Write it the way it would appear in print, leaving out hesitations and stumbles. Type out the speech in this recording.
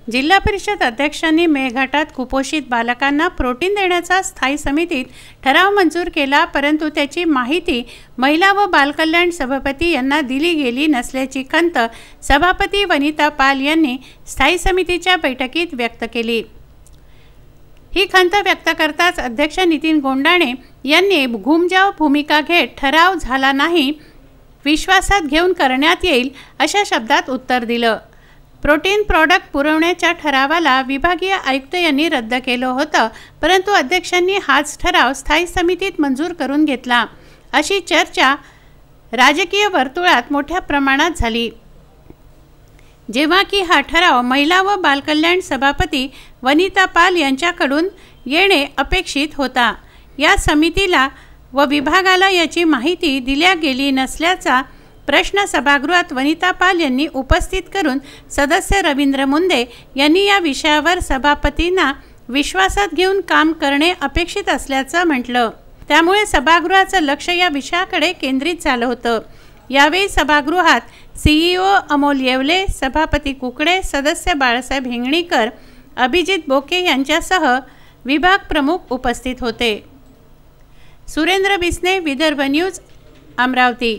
जिल्हा परिषद अध्यक्षांनी मेळघाटात कुपोषित बालकांना प्रोटीन देण्याचा स्थायी समितीत ठराव मंजूर केला, परंतु त्याची माहिती महिला व बालकल्याण सभापती यांना दिली गेली नसल्याची खंत सभापती वनिता पाल यांनी स्थायी समितीच्या बैठकीत व्यक्त केली। ही खंत व्यक्त करताच अध्यक्ष नितीन गोंडाणे यांनी घुमजाव भूमिका घेत ठराव झाला नाही, विश्वासात घेऊन करण्यात येईल अशा शब्दात उत्तर दिलं। प्रोटीन प्रॉडक्ट पुरवण्याच्या ठरावाला विभागीय आयुक्त यांनी रद्द केलं होतं, परंतु अध्यक्षांनी हाच ठराव स्थायी समितीत मंजूर करून घेतला अशी चर्चा राजकीय वर्तुळात मोठ्या प्रमाणात झाली। जेव्हा की हा ठराव महिला व बालकल्याण सभापती वनिता पाल यांच्याकडून येणे अपेक्षित होता। या समितीला व विभागाला याची माहिती दिल्या गेली नसल्याचा प्रश्न सभागृहात वनिता पाल यांनी उपस्थित करून सदस्य रवींद्र मुंदे यांनी या विषयावर सभापतींना विश्वासात घेऊन काम करणे अपेक्षित असल्याचं म्हटलं। त्यामुळे सभागृहाचं लक्ष या विषयाकडे केंद्रित झालं होतं। यावेळी सभागृहात सीईओ अमोल येवले, सभापती कुकडे, सदस्य बाळासाहेब हिंगणीकर, अभिजित बोके यांच्यासह विभाग प्रमुख उपस्थित होते। सुरेंद्र बिस्ने, विदर्भ न्यूज, अमरावती।